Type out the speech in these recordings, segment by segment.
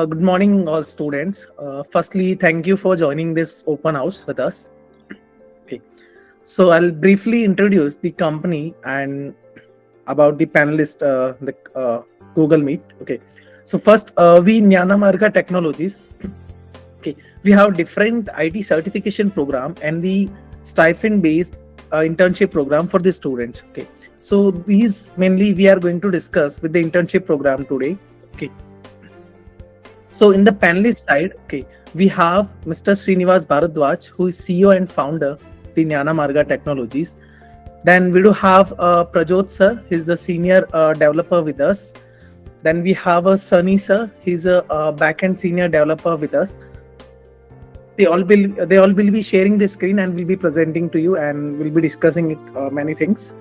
Good morning, all students. Firstly, thank you for joining this open house with us. Okay, so I'll briefly introduce the company and about the panelist, Google Meet. Okay, so first, we Jnana Marga Technologies. Okay, we have different IT certification program and the stipend-based internship program for the students. Okay, so these mainly we are going to discuss with the internship program today. Okay. So in the panelist side, okay, we have Mr. Srinivas Bharadwaj, who is CEO and founder of the Jnana Marga Technologies. Then we do have Prajot sir, he's the senior developer with us. Then we have a Sunny sir, he's a backend senior developer with us. They all will be sharing the screen and will be presenting to you, and we'll be discussing it many things.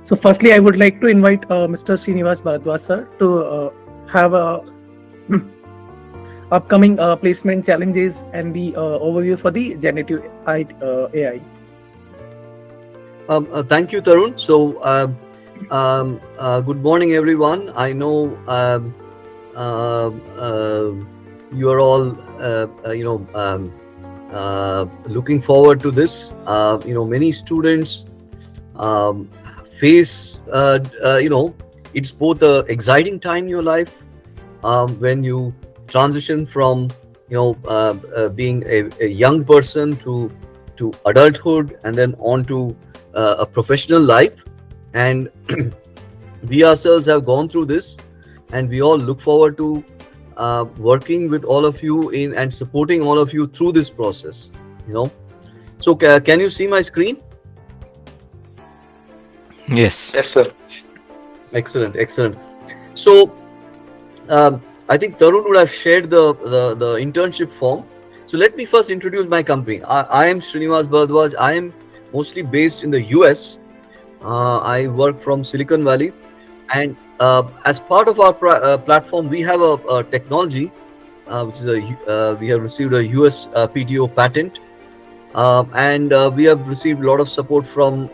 So firstly, I would like to invite Mr. Srinivas Bharadwaj sir to have a upcoming placement challenges and the overview for the generative AI. Thank you, Tarun. So, good morning, everyone. I know you are all, looking forward to this. Many students face, it's both a exciting time in your life when you transition from being a young person to adulthood and then on to a professional life, and we ourselves have gone through this, and we all look forward to working with all of you in and supporting all of you through this process. So can you see my screen? Yes. Yes, sir. Excellent. So I think Tarun would have shared the internship form. So let me first introduce my company. I am Srinivas Bharadwaj. I am mostly based in the US. I work from Silicon Valley, and as part of our platform, we have a technology which is we have received a US PTO patent, and we have received a lot of support from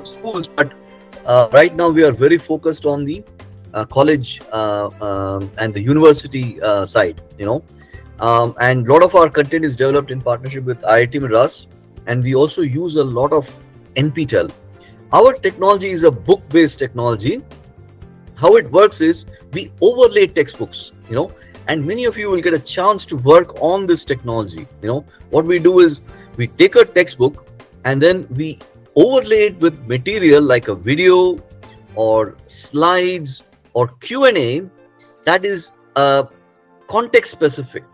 schools. But right now, we are very focused on the college and the university side, and a lot of our content is developed in partnership with IIT Madras, and we also use a lot of NPTEL. Our technology is a book-based technology. How it works is we overlay textbooks, and many of you will get a chance to work on this technology. What we do is we take a textbook and then we overlay it with material like a video or slides or Q&A that is context specific.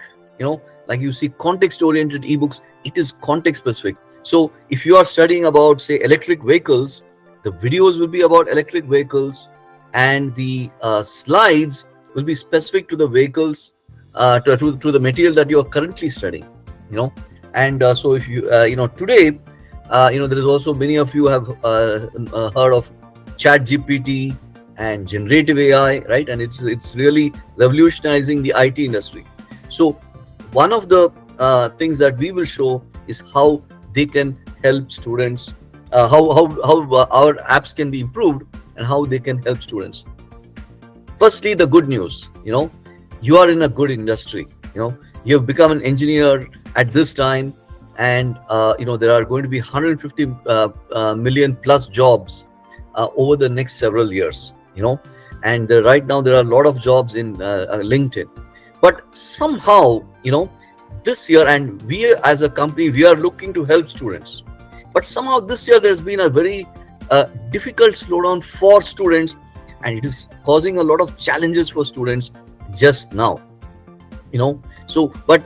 Like you see context oriented ebooks, it is context specific. So if you are studying about, say, electric vehicles, the videos will be about electric vehicles, and the slides will be specific to the vehicles, to the material that you are currently studying. And so if you today there is also, many of you have heard of ChatGPT and generative AI, right? And it's really revolutionizing the IT industry. So one of the things that we will show is how they can help students, how our apps can be improved and how they can help students. Firstly, the good news, you are in a good industry. You have become an engineer at this time, and there are going to be 150 million plus jobs over the next several years. And right now there are a lot of jobs in LinkedIn. But somehow, this year, and we as a company, we are looking to help students. But somehow this year there's been a very difficult slowdown for students, and it is causing a lot of challenges for students just now. So, but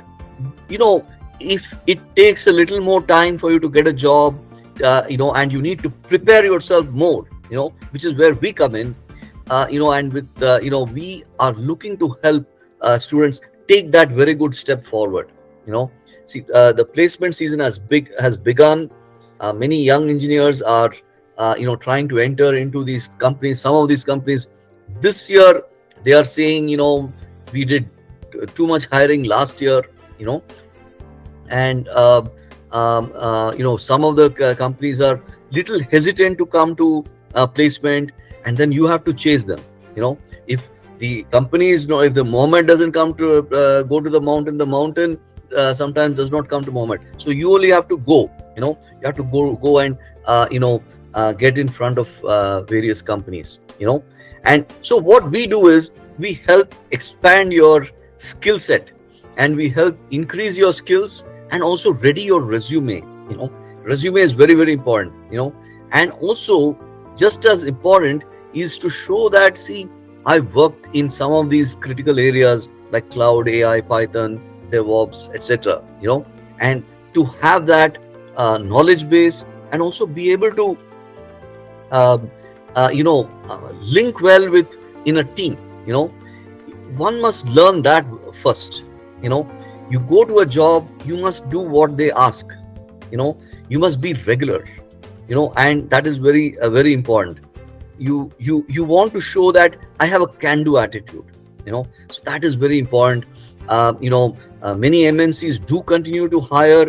if it takes a little more time for you to get a job, and you need to prepare yourself more, which is where we come in, and with we are looking to help students take that very good step forward. See, the placement season has begun. Many young engineers are trying to enter into these companies. Some of these companies this year, they are saying, we did too much hiring last year, and some of the companies are little hesitant to come to placement, and then you have to chase them. If the companies know if the Mohammed doesn't come to go to the mountain sometimes does not come to Mohammed. So you only have to go. You have to go and get in front of various companies. And so what we do is we help expand your skill set, and we help increase your skills and also ready your resume. Resume is very, very important. And also just as important is to show that, see, I worked in some of these critical areas like cloud, AI, Python, DevOps, etc. And to have that knowledge base and also be able to link well with in a team. One must learn that first. You go to a job, you must do what they ask. You must be regular. And that is very very important. You want to show that I have a can-do attitude. So that is very important. Many MNCs do continue to hire.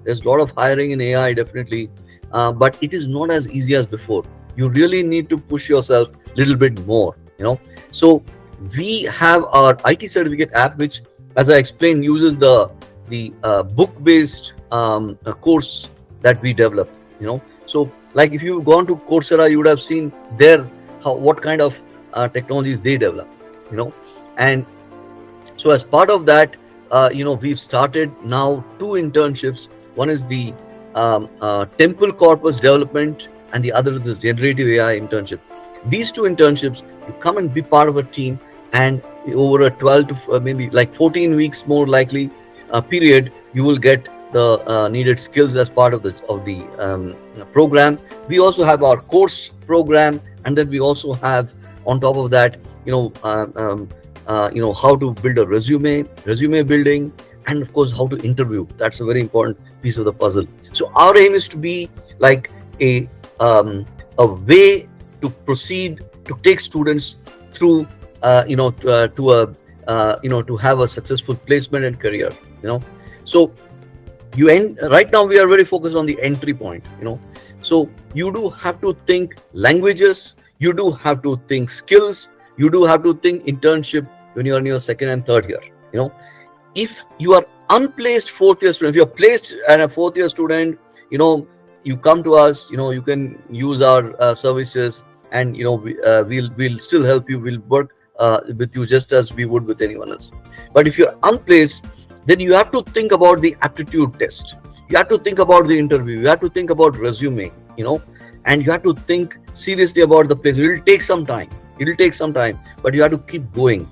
There's a lot of hiring in AI, definitely, but it is not as easy as before. You really need to push yourself a little bit more. So we have our IT certificate app, which, as I explained, uses the book-based course that we develop. So like if you've gone to Coursera, you would have seen there what kind of technologies they develop. And so as part of that, we've started now 2 internships. One is the Temple Corpus development, and the other is this generative AI internship. These 2 internships, you come and be part of a team, and over a 12 to maybe like 14 weeks more likely period, you will get the needed skills as part of the program. We also have our course program, and then we also have on top of that, how to build a resume building, and of course how to interview. That's a very important piece of the puzzle. So our aim is to be like a way to proceed to take students through to have a successful placement and career. So right now we are very focused on the entry point. So you do have to think languages, you do have to think skills, you do have to think internship when you are in your 2nd and 3rd year. If you are unplaced 4th year student, if you are placed as a 4th year student, you come to us, you can use our services, and we'll still help you. We'll work with you just as we would with anyone else. But if you're unplaced, then you have to think about the aptitude test, you have to think about the interview, you have to think about resume, and you have to think seriously about the place. It will take some time, but you have to keep going.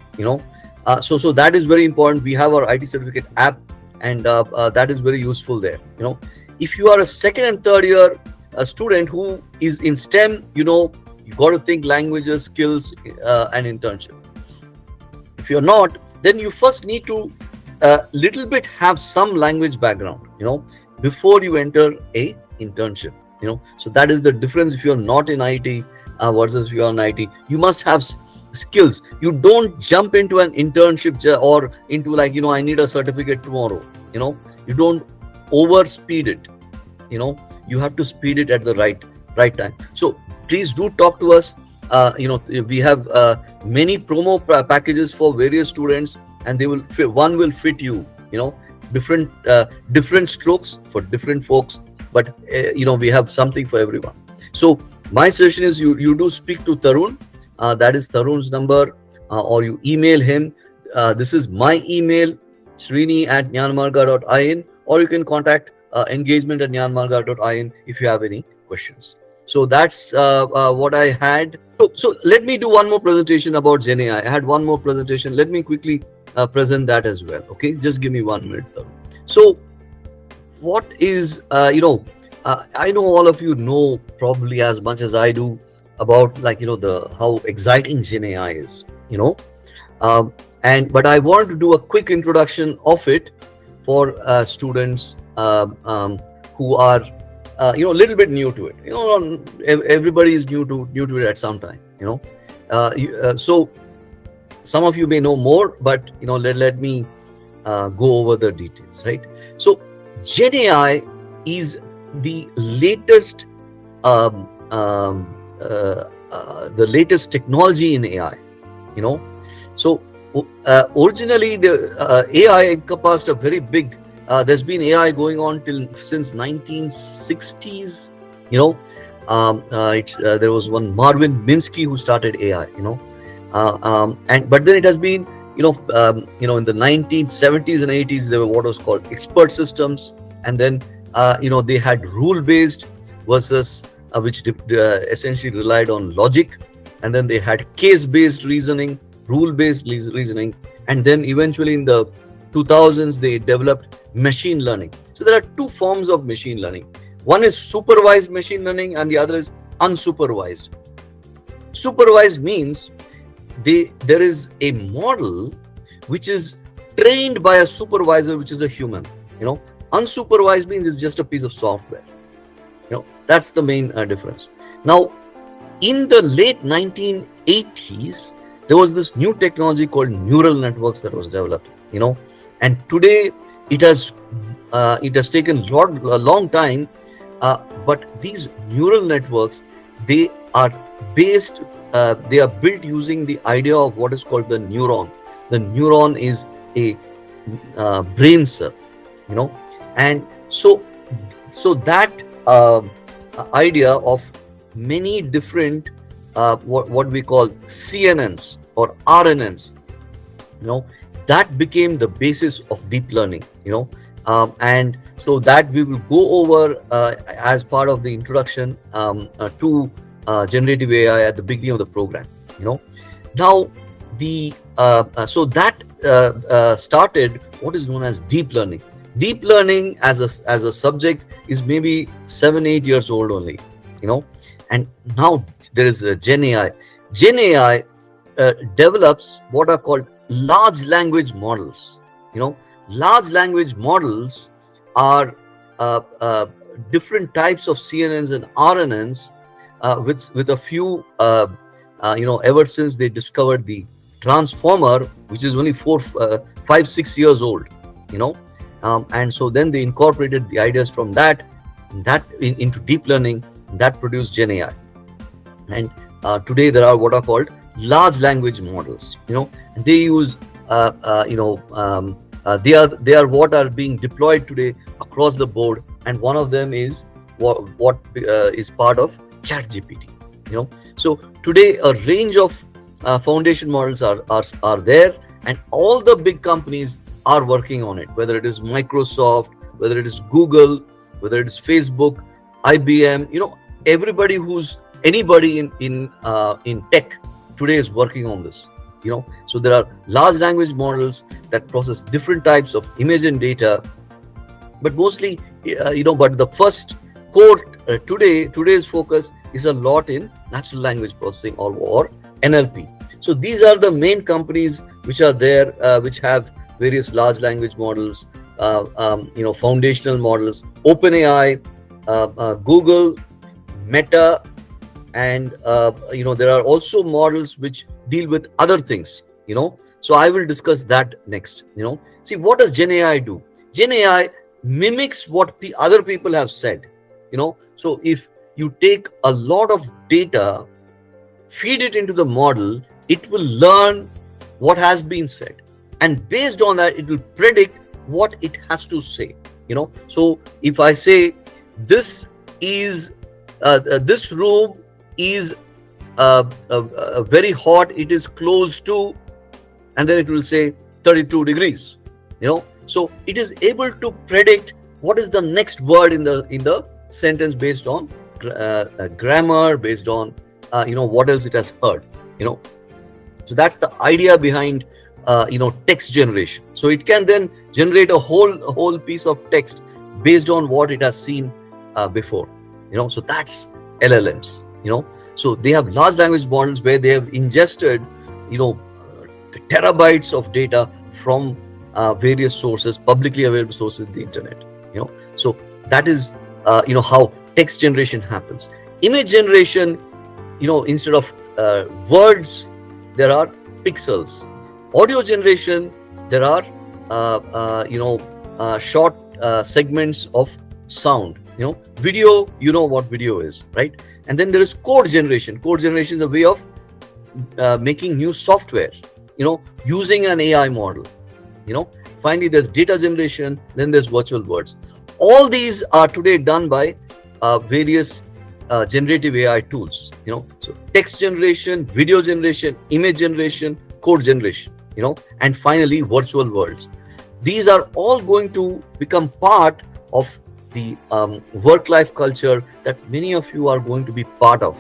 So that is very important. We have our IT certificate app, and that is very useful there. If you are a 2nd and 3rd year student who is in STEM, you got to think languages, skills, and internship. If you're not, then you first need to little bit have some language background, before you enter a internship. So that is the difference. If you're not in IT versus if you're in IT, you must have skills. You don't jump into an internship or into like, I need a certificate tomorrow. You don't overspeed it. You have to speed it at the right time. So please do talk to us. We have many promo packages for various students, and they will fit, one will fit you. Different strokes for different folks, but we have something for everyone. So my suggestion is you do speak to Tarun. That is Tarun's number, or you email him. This is my email, srini@jnanamarga.in, or you can contact engagement@jnanamarga.in if you have any questions. So that's what I had. So let me do one more presentation about GenAI. I had one more presentation. Let me quickly present that as well. Okay, just give me 1 minute. So what is, I know all of you know probably as much as I do about like, how exciting GenAI is, but I want to do a quick introduction of it for students who are a little bit new to it. Everybody is new to it at some time. So some of you may know more, but let me go over the details, right? So GenAI is the latest technology in AI. So originally the AI encompassed a very big. There's been AI going on since 1960s. You know, there was one Marvin Minsky who started AI. But then it has been in the 1970s and 80s there were what was called expert systems, and then they had rule based versus which essentially relied on logic, and then they had case based reasoning, rule based reasoning, and then eventually in the 2000s they developed machine learning. So there are two forms of machine learning. One is supervised machine learning and the other is unsupervised. Supervised means there is a model which is trained by a supervisor, which is a human. Unsupervised means it's just a piece of software. That's the main difference. Now, in the late 1980s, there was this new technology called neural networks that was developed. And today it has taken a long time, but these neural networks, they are built using the idea of what is called the neuron. The neuron is a brain cell, and so that idea of many different what we call CNNs or RNNs, that became the basis of deep learning. And so that we will go over as part of the introduction to generative AI at the beginning of the program. Now so that started what is known as deep learning. Deep learning as a subject is maybe 7-8 years old only. And now there is Gen AI. Gen AI develops what are called large language models. Large language models are different types of CNNs and RNNs with a few ever since they discovered the transformer, which is only 5-6 years old. And so then they incorporated the ideas from that into deep learning. That produced Gen AI. And today there are what are called large language models. They use they are what are being deployed today across the board, and one of them is what is part of ChatGPT. So today a range of foundation models are there, and all the big companies are working on it, whether it is Microsoft, whether it is Google, whether it is Facebook, IBM. Anybody in tech today is working on this. So there are large language models that process different types of image and data, but mostly but the first core today's focus is a lot in natural language processing or NLP. So these are the main companies which are there, which have various large language models, foundational models. OpenAI, Google, Meta, and there are also models which deal with other things. So I will discuss that next. See, what does Gen AI do? Gen AI mimics what other people have said. So if you take a lot of data, feed it into the model, it will learn what has been said, and based on that it will predict what it has to say. So if I say this room is very hot, it is close to, and then it will say 32 degrees. So it is able to predict what is the next word in the sentence based on grammar, based on what else it has heard. So that's the idea behind text generation. So it can then generate a whole piece of text based on what it has seen before. So that's LLMs. So they have large language models where they have ingested terabytes of data from various sources, publicly available sources in the internet. So that is how text generation happens. Image generation, instead of words, there are pixels. Audio generation, there are short segments of sound. Video, what video is, right? And then there is code generation. Code generation is a way of making new software. using an AI model. Finally, there's data generation, then there's virtual worlds. All these are today done by various generative AI tools. So text generation, video generation, image generation, code generation. And finally, virtual worlds. These are all going to become part of the work-life culture that many of you are going to be part of.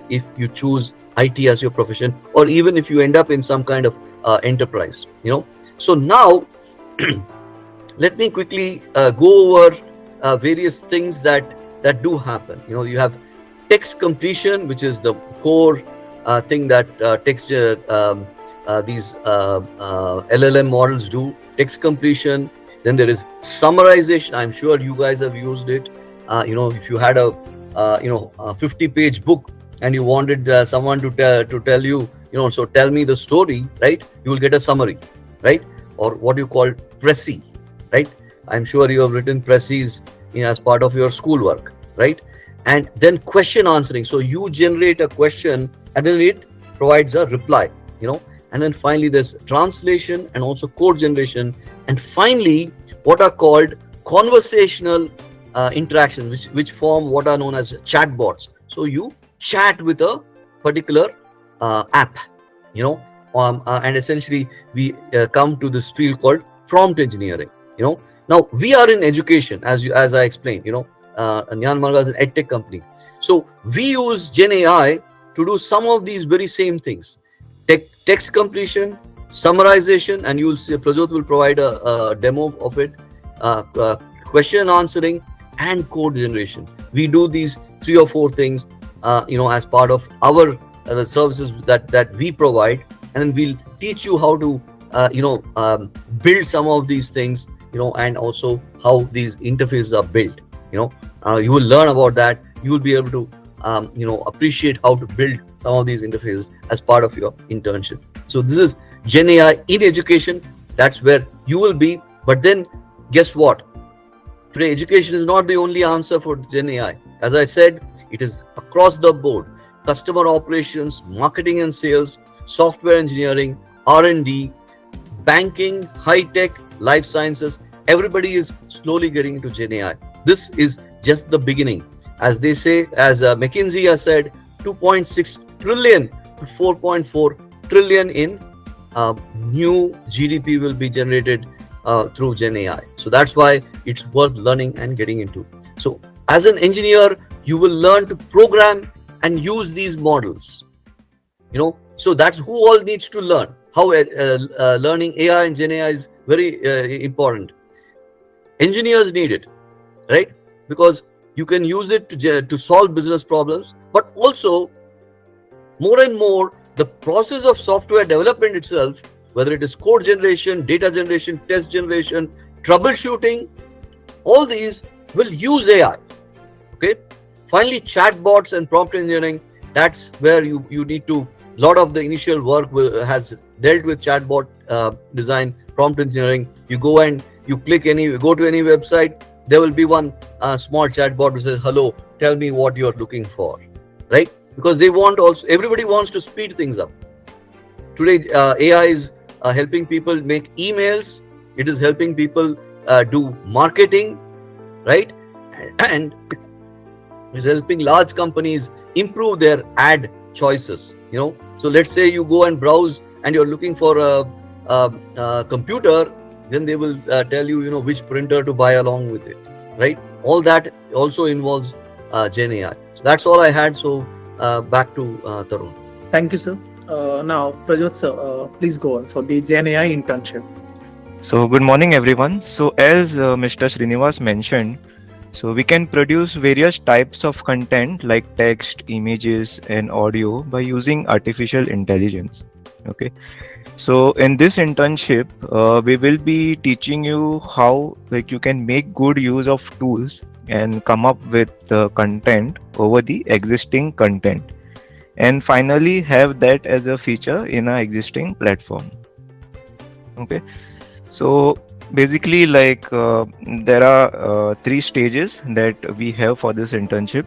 If you choose IT as your profession, or even if you end up in some kind of enterprise. So now let me quickly go over various things that do happen. You have text completion, which is the core thing that these LLM models do. Text completion. Then there is summarization. I'm sure you guys have used it. If you had a 50-page book and you wanted someone to tell you, so tell me the story, right? You will get a summary, right? Or what you call Prezi, right? I'm sure you have written Prezis as part of your schoolwork, right? And then question answering. So you generate a question and then it provides a reply, And then finally, there's translation and also code generation. And finally, what are called conversational interactions, which form what are known as chatbots. So you chat with a particular app, and essentially we come to this field called prompt engineering. Now we are in education, as I explained. Nyan Marga is an edtech company, so we use Gen AI to do some of these very same things: text completion, summarization, and you will see Prajot will provide a demo of it. Question answering and code generation. We do these 3 or 4 things, as part of our the services that we provide, and then we'll teach you how to, build some of these things, and also how these interfaces are built. You will learn about that. You will be able to, appreciate how to build some of these interfaces as part of your internship. So this is Gen AI in education. That's where you will be. But then, guess what? Today, education is not the only answer for Gen AI. As I said, it is across the board. Customer operations, marketing and sales, software engineering, R&D, banking, high-tech, life sciences. Everybody is slowly getting into Gen AI. This is just the beginning. As they say, as McKinsey has said, 2.6 trillion to 4.4 trillion in new GDP will be generated through Gen AI. So that's why it's worth learning and getting into. So as an engineer, you will learn to program and use these models. So that's who all needs to learn. How learning AI and Gen AI is very important. Engineers need it, right? Because you can use it to solve business problems, but also more and more the process of software development itself, whether it is code generation, data generation, test generation, troubleshooting, all these will use AI. Okay. Finally, chatbots and prompt engineering. That's where you need to. A lot of the initial work has dealt with chatbot design, prompt engineering. You go and you go to any website. There will be one small chatbot who says, "Hello, tell me what you are looking for," right? Because everybody wants to speed things up. Today, AI is helping people make emails. It is helping people do marketing, right? And it's helping large companies improve their ad choices. So let's say you go and browse and you're looking for a computer, then they will tell you, which printer to buy along with it, right? All that also involves Gen AI. So that's all I had. So back to Tarun. Thank you, sir. Now, Prajot sir, please go on for the Gen AI internship. So good morning, everyone. So as Mr. Srinivas mentioned, so we can produce various types of content like text, images, and audio by using artificial intelligence. Okay. So in this internship, we will be teaching you how you can make good use of tools and come up with content over the existing content, and finally have that as a feature in our existing platform. Okay. So basically, there are 3 stages that we have for this internship.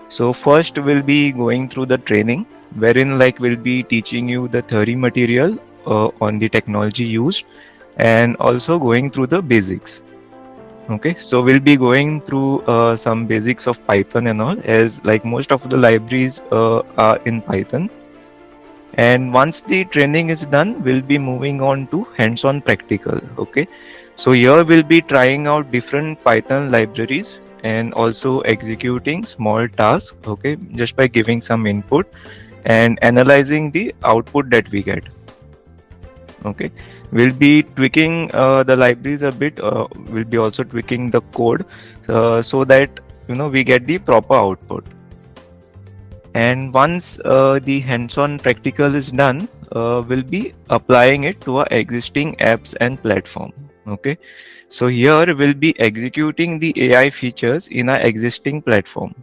So first we'll be going through the training, wherein we'll be teaching you the theory material on the technology used and also going through the basics. Okay, so we'll be going through some basics of Python and all, as like most of the libraries are in Python. And once the training is done, we'll be moving on to hands-on practical. Okay, so here we'll be trying out different Python libraries and also executing small tasks. Okay, just by giving some input and analyzing the output that we get. Okay, we'll be tweaking the libraries a bit. We'll be also tweaking the code so that we get the proper output. And once the hands-on practical is done, we'll be applying it to our existing apps and platform. Okay, so here we'll be executing the AI features in our existing platform.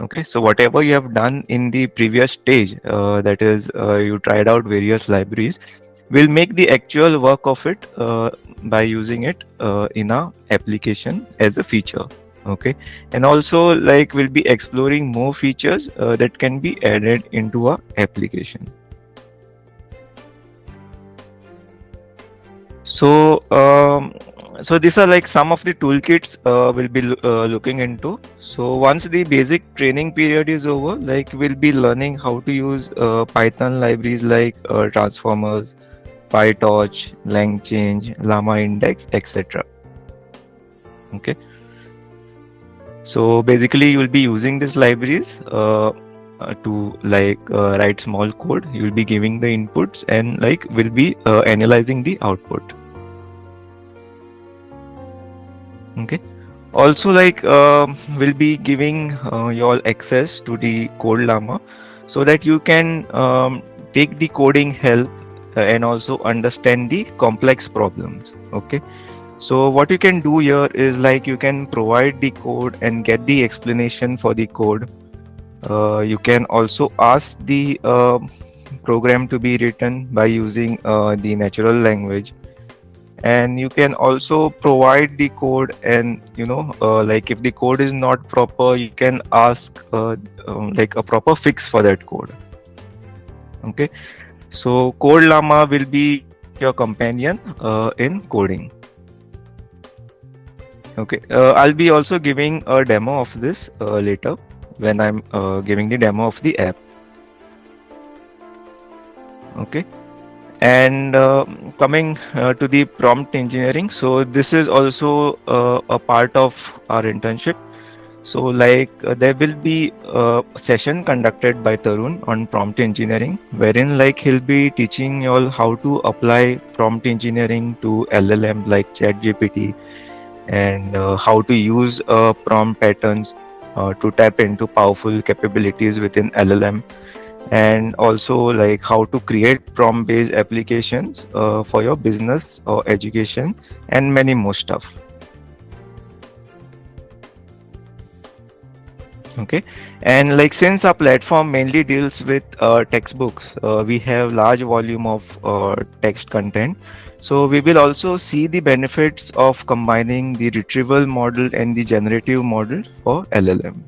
Okay, so whatever you have done in the previous stage, that is, you tried out various libraries, we'll make the actual work of it by using it in our application as a feature. Okay, and also like we'll be exploring more features that can be added into our application. So so these are like some of the toolkits we'll be looking into. So once the basic training period is over, like we'll be learning how to use Python libraries like transformers, PyTorch, LangChain, Llama Index, etc. Okay, so basically you'll be using these libraries to write small code. You'll be giving the inputs and like we'll be analyzing the output. Okay, also like we'll be giving you all access to the Code Llama so that you can take the coding help and also understand the complex problems. Okay, so what you can do here is like you can provide the code and get the explanation for the code. You can also ask the program to be written by using the natural language, and you can also provide the code, and like if the code is not proper, you can ask like a proper fix for that code. Okay, so Code Llama will be your companion in coding. Okay, I'll be also giving a demo of this later when I'm giving the demo of the app. Okay, and coming to the prompt engineering, so this is also a part of our internship. So like there will be a session conducted by Tarun on prompt engineering, wherein like he'll be teaching you all how to apply prompt engineering to LLM like ChatGPT, and how to use prompt patterns to tap into powerful capabilities within LLM, and also like how to create prompt based applications for your business or education, and many more stuff. Okay, and like since our platform mainly deals with textbooks, we have large volume of text content. So we will also see the benefits of combining the retrieval model and the generative model for LLM.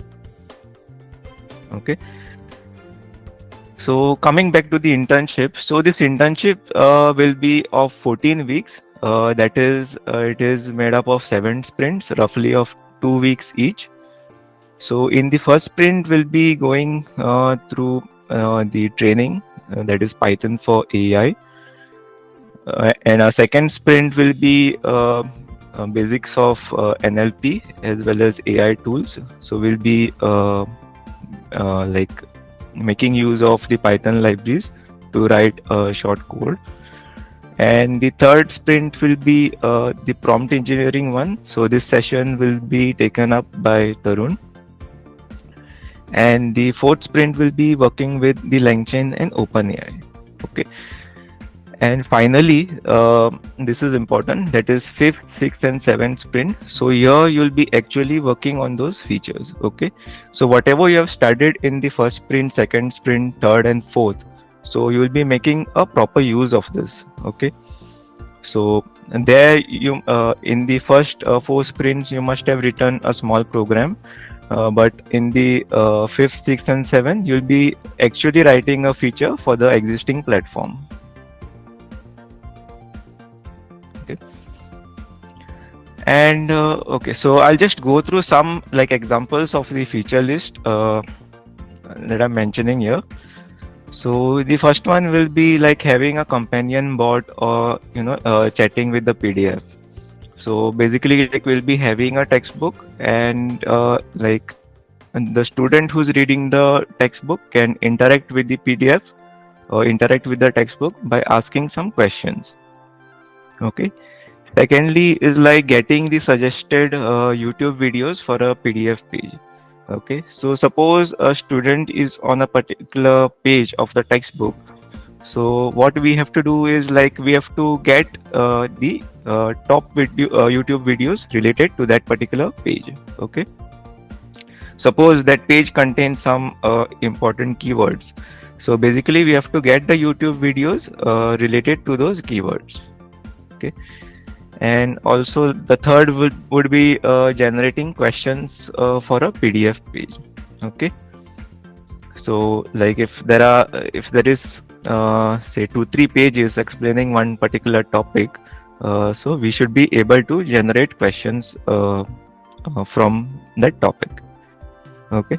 Okay, so coming back to the internship, so this internship will be of 14 weeks. That is, it is made up of 7 sprints, roughly of 2 weeks each. So in the first sprint, we'll be going through the training, that is Python for AI. And our second sprint will be basics of NLP as well as AI tools. So we'll be like making use of the Python libraries to write short code. And the third sprint will be the prompt engineering one. So this session will be taken up by Tarun. And the fourth sprint will be working with the LangChain and OpenAI. Okay. And finally, this is important, that is 5th, 6th and 7th sprint. So here you'll be actually working on those features. Okay, so whatever you have studied in the first sprint, second sprint, third and fourth, so you will be making a proper use of this. Okay, so and there you in the first 4 sprints you must have written a small program, but in the 5th, 6th and 7th you'll be actually writing a feature for the existing platform. Okay. And okay, so I'll just go through some like examples of the feature list that I'm mentioning here. So the first one will be like having a companion bot or chatting with the PDF. So basically, like we'll be having a textbook, and and the student who's reading the textbook can interact with the PDF or interact with the textbook by asking some questions. Okay. Secondly, is like getting the suggested YouTube videos for a PDF page. Okay. So suppose a student is on a particular page of the textbook. So what we have to do is like we have to get the top video YouTube videos related to that particular page. Okay. Suppose that page contains some important keywords. So basically we have to get the YouTube videos related to those keywords. Okay. And also the third would be generating questions for a PDF page. Okay. So like if there is say 2-3 pages explaining one particular topic, so we should be able to generate questions from that topic. Okay.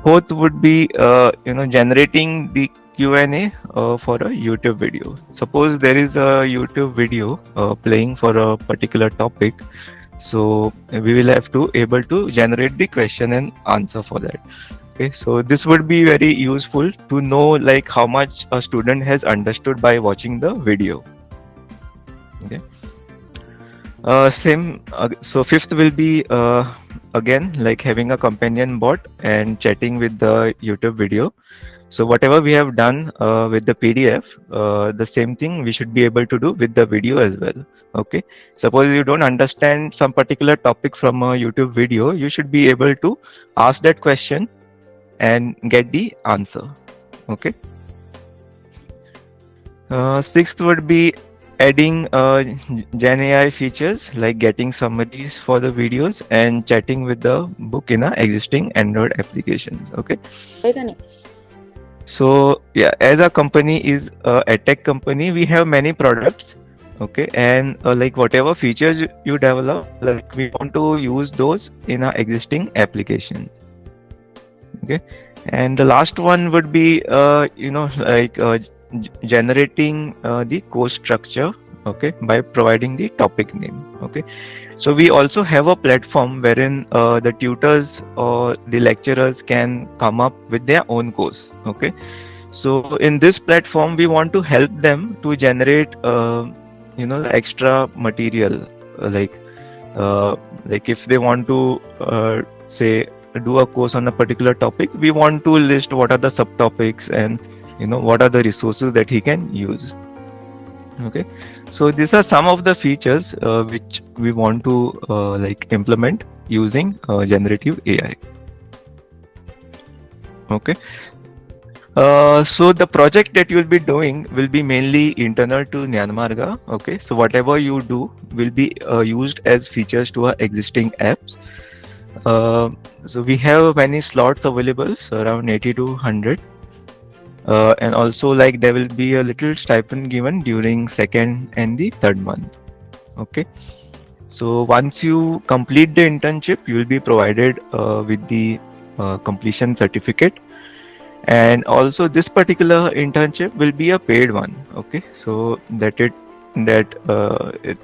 Fourth would be generating the Q&A for a YouTube video. Suppose there is a YouTube video playing for a particular topic, so we will have to able to generate the question and answer for that. Okay, so this would be very useful to know like how much a student has understood by watching the video. Okay. So fifth will be again like having a companion bot and chatting with the YouTube video. So whatever we have done with the PDF, the same thing we should be able to do with the video as well. Okay. Suppose you don't understand some particular topic from a YouTube video, you should be able to ask that question and get the answer. Okay. Sixth would be adding Gen AI features like getting summaries for the videos and chatting with the book in our existing Android applications. Okay. So yeah, as a company is a tech company, we have many products. Okay, and like whatever features you develop, like we want to use those in our existing application. Okay, and the last one would be generating the course structure. Okay, by providing the topic name. Okay, so we also have a platform wherein the tutors or the lecturers can come up with their own course. Okay, so in this platform we want to help them to generate the extra material, like if they want to say do a course on a particular topic, we want to list what are the subtopics and what are the resources that he can use. Okay, so these are some of the features which we want to implement using generative AI. Okay, so the project that you'll be doing will be mainly internal to Nyanmarga. Okay, so whatever you do will be used as features to our existing apps. So we have many slots available, so around 80 to 100. And also like there will be a little stipend given during second and the third month. Okay, so once you complete the internship, you will be provided with the completion certificate, and also this particular internship will be a paid one. Okay, so it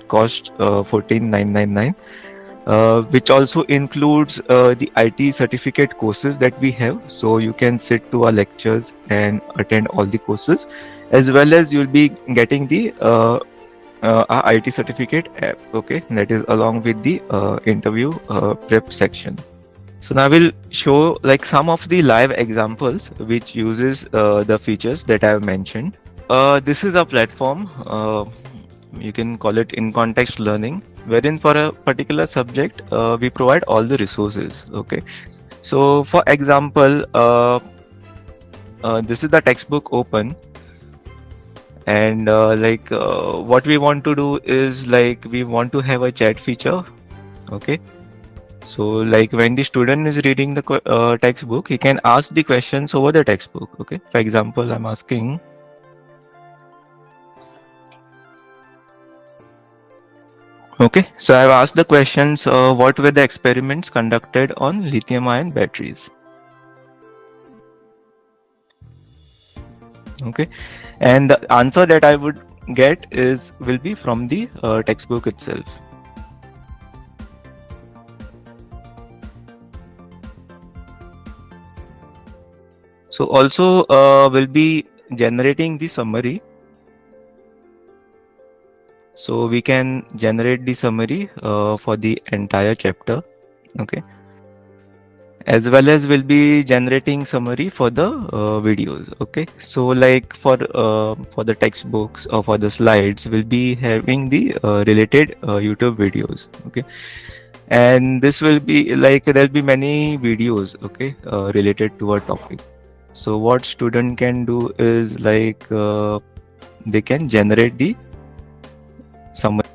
costs 14,999. Which also includes the IT certificate courses that we have. So you can sit to our lectures and attend all the courses, as well as you'll be getting the our IT certificate app. Okay, that is along with the interview prep section. So now we'll show like some of the live examples which uses the features that I have mentioned. This is a platform. You can call it in context learning, wherein for a particular subject we provide all the resources. Okay, so for example, this is the textbook open, and what we want to do is like we want to have a chat feature. Okay, so like when the student is reading the textbook, he can ask the questions over the textbook. Okay, for example, I'm asking, Okay, so I've asked the questions. What were the experiments conducted on lithium-ion batteries? Okay, and the answer that I would get will be from the textbook itself. So also we'll be generating the summary. So we can generate the summary for the entire chapter. Okay, as well as we'll be generating summary for the videos. Okay, so like for the textbooks or for the slides, we'll be having the related YouTube videos. Okay, and this will be like there'll be many videos, okay, related to a topic. So what student can do is like they can generate the summary.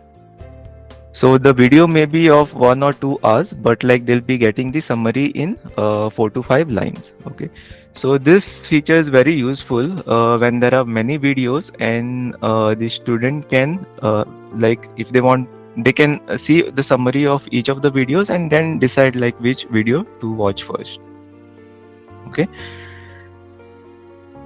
So the video may be of 1 or 2 hours, but like they'll be getting the summary in 4 to 5 lines. Okay, so this feature is very useful when there are many videos, and the student can like if they want, they can see the summary of each of the videos and then decide like which video to watch first. Okay,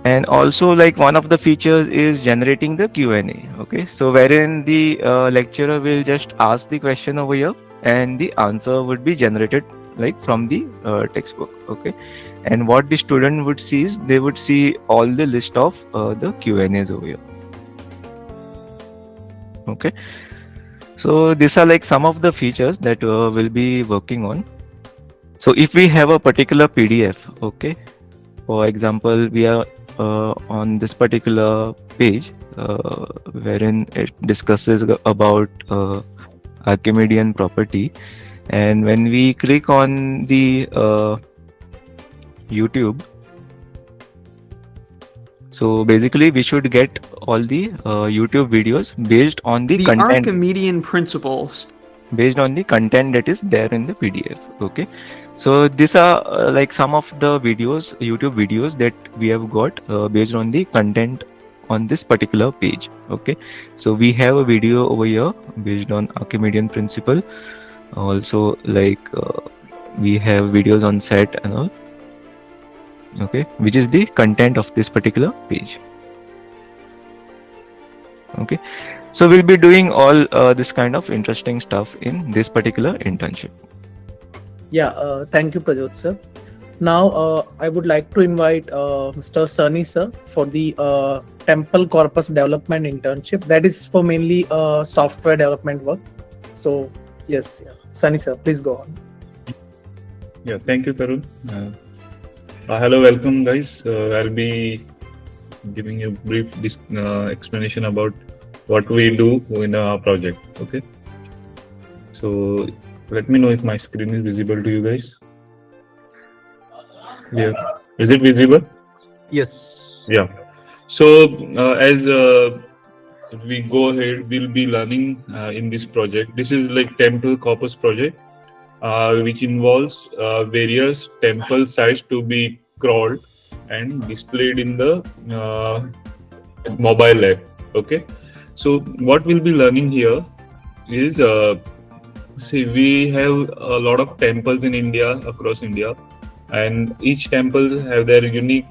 and also like one of the features is generating the Q&A. Okay, so wherein the lecturer will just ask the question over here and the answer would be generated like from the textbook. Okay, and what the student would see is they would see all the list of the Q&As over here. Okay, so these are like some of the features that we'll be working on. So if we have a particular PDF, okay, for example, we are on this particular page wherein it discusses about Archimedean property, and when we click on the YouTube, so basically we should get all the YouTube videos based on the content. Archimedean principles. Based on the content that is there in the PDF. Okay, so these are like some of the videos, YouTube videos that we have got based on the content on this particular page. Okay, so we have a video over here based on Archimedean principle. Also, like we have videos on set and all. Okay, which is the content of this particular page. Okay, so we'll be doing all this kind of interesting stuff in this particular internship. Yeah, thank you, Prajot sir. Now, I would like to invite Mr. Sunny sir for the Temple Corpus Development Internship. That is for mainly software development work. So, yes, yeah. Sunny sir, please go on. Yeah, thank you, Tarun. Hello, welcome, guys. I'll be giving you a brief explanation about what we do in our project. Okay. So let me know if my screen is visible to you guys. Yeah. Is it visible? Yes. Yeah. So as we go ahead, we'll be learning in this project. This is like Temple Corpus project, which involves various temple sites to be crawled and displayed in the mobile app. Okay, so what we'll be learning here is see, we have a lot of temples in India, across India, and each temple have their unique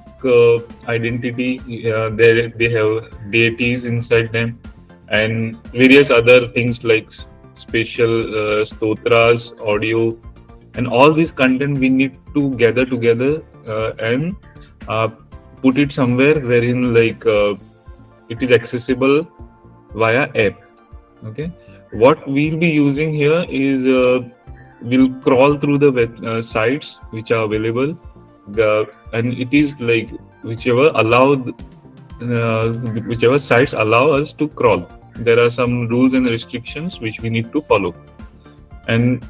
identity. They have deities inside them and various other things like special stotras, audio, and all this content we need to gather together and put it somewhere wherein like it is accessible via app. Okay, what we'll be using here is we'll crawl through the web sites which are available, and it is like whichever sites allow us to crawl. There are some rules and restrictions which we need to follow, and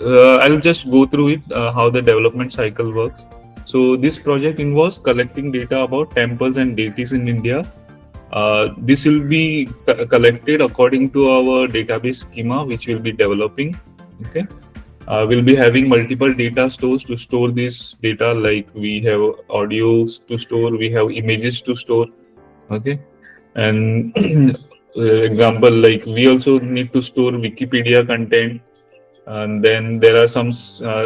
I'll just go through it, how the development cycle works. So this project involves collecting data about temples and deities in India. This will be collected according to our database schema, which we'll be developing. Okay, we'll be having multiple data stores to store this data. Like we have audios to store, we have images to store. Okay, and example, like we also need to store Wikipedia content, and then there are some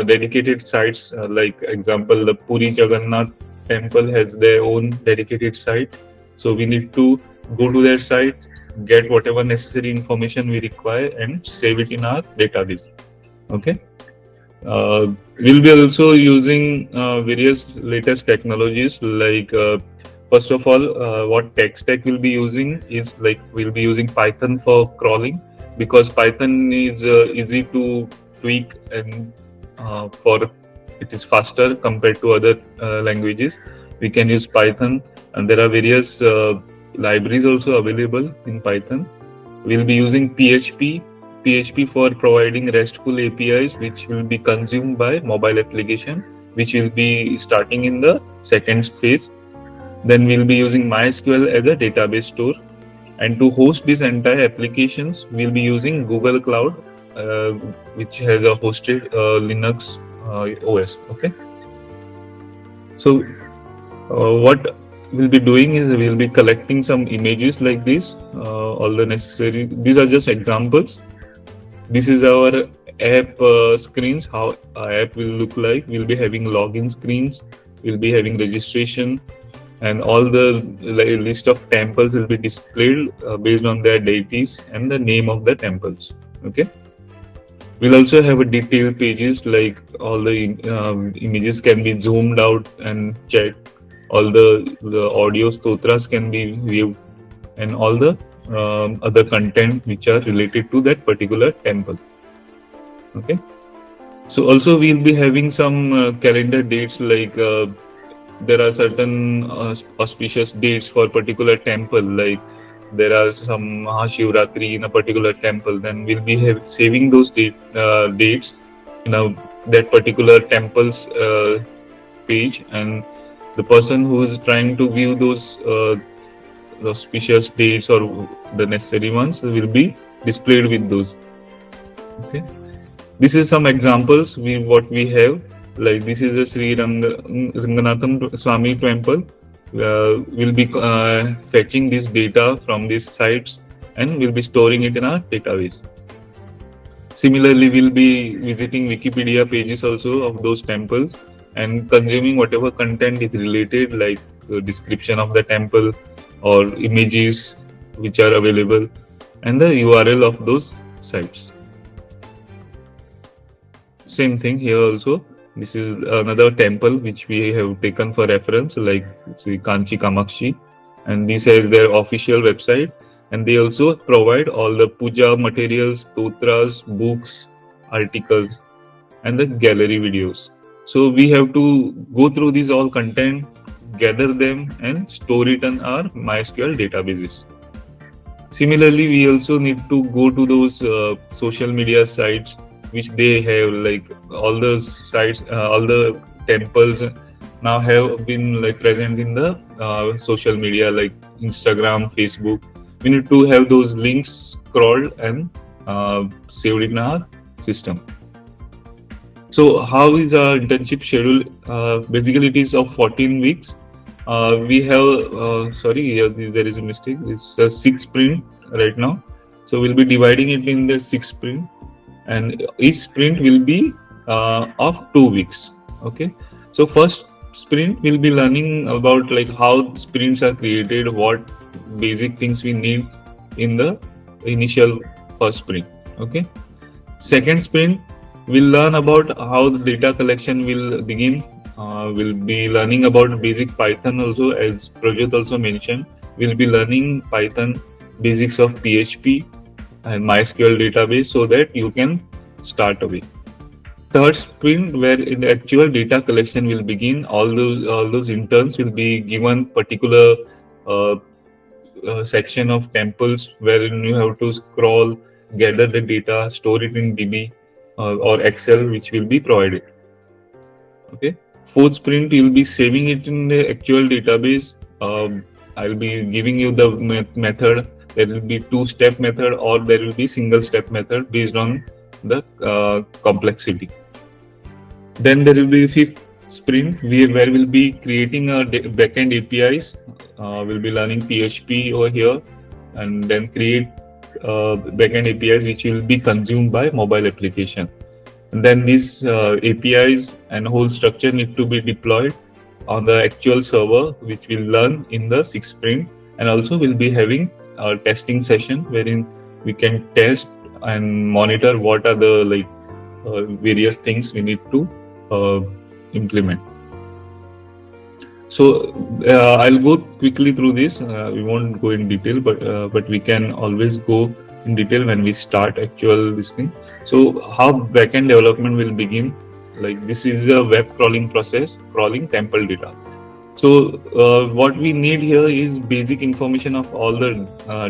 dedicated sites, like example, the Puri Jagannath temple has their own dedicated site. So we need to go to their site, get whatever necessary information we require, and save it in our database. Okay. We'll be also using various latest technologies, like first of all, what tech stack we'll be using is, like, we'll be using Python for crawling, because Python is easy to tweak, and for it is faster compared to other languages. We can use Python, and there are various libraries also available in Python. We'll be using PHP for providing RESTful APIs, which will be consumed by mobile application, which will be starting in the second phase. Then we'll be using MySQL as a database store. And to host these entire applications, we'll be using Google Cloud, which has a hosted Linux OS. Okay. So what we'll be doing is we'll be collecting some images like this, all the necessary. These are just examples. This is our app screens, how our app will look like. We'll be having login screens, we'll be having registration, and all the list of temples will be displayed based on their deities and the name of the temples. Okay. We'll also have a detailed pages, like all the images can be zoomed out and checked. All the audio stotras can be viewed, and all the other content which are related to that particular temple. Okay. So also we'll be having some calendar dates, like there are certain auspicious dates for particular temple, like there are some Mahashivratri in a particular temple. Then we'll be saving those dates in that particular temple's page, and the person who is trying to view those auspicious dates or the necessary ones will be displayed with those. Okay. This is some examples what we have. Like this is a Sri Ranganathan Swami temple. We'll be fetching this data from these sites, and we'll be storing it in our database. Similarly, we'll be visiting Wikipedia pages also of those temples and consuming whatever content is related, like the description of the temple or images which are available, and the URL of those sites. Same thing here also. This is another temple which we have taken for reference, like Sri Kanchi Kamakshi, and this is their official website, and they also provide all the puja materials, stotras, books, articles, and the gallery videos. So we have to go through these all content, gather them, and store it in our MySQL databases. Similarly, we also need to go to those social media sites which they have, like all those sites, all the temples now have been like present in the social media, like Instagram, Facebook. We need to have those links scrolled and saved in our system. So how is our internship schedule? Basically, it is of 14 weeks. We have, sorry, there is a mistake. It's a 6 sprint right now. So we'll be dividing it in the 6 sprint, and each sprint will be of 2 weeks. Okay. So first sprint we'll be learning about like how sprints are created, what basic things we need in the initial first sprint. Okay. Second sprint we'll learn about how the data collection will begin. We'll be learning about basic Python also, as Prajot also mentioned. We'll be learning Python, basics of PHP and MySQL database, so that you can start away. Third sprint, where in the actual data collection will begin. All those interns will be given particular section of temples wherein you have to scroll, gather the data, store it in DB or Excel, which will be provided. Okay. Fourth sprint, you'll be saving it in the actual database. I'll be giving you the method. There will be 2-step method, or there will be single-step method based on the complexity. Then there will be fifth sprint where we'll be creating a backend APIs. We'll be learning PHP over here, and then create backend APIs which will be consumed by mobile application. And then these APIs and whole structure need to be deployed on the actual server, which will learn in the 6th sprint, and also we'll be having a testing session wherein we can test and monitor what are the various things we need to implement. So I'll go quickly through this. We won't go in detail, but we can always go in detail when we start actual this thing. So how backend development will begin? Like this is a web crawling process, crawling temple data. So what we need here is basic information of all the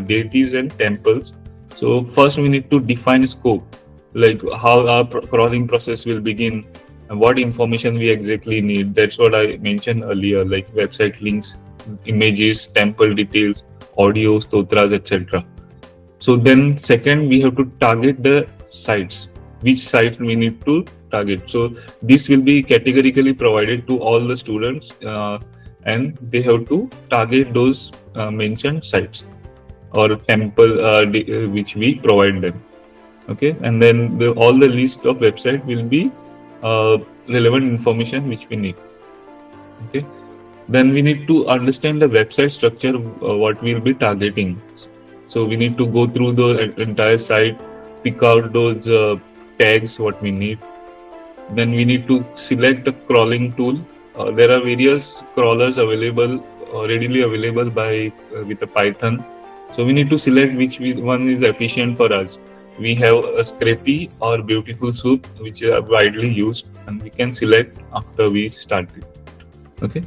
deities and temples. So first we need to define scope, like how our crawling process will begin and what information we exactly need. That's what I mentioned earlier, like website links, images, temple details, audio, stotras, etc. So then second, we have to target the sites. Which site we need to target. So this will be categorically provided to all the students and they have to target those mentioned sites or temple which we provide them. Okay, and then all the list of website will be relevant information which we need. Okay, then we need to understand the website structure, what we'll be targeting. So we need to go through the entire site, pick out those tags what we need. Then we need to select a crawling tool. There are various crawlers available, readily available with a Python. So we need to select which one is efficient for us. We have a Scrapy or Beautiful Soup, which are widely used, and we can select after we start it. Okay.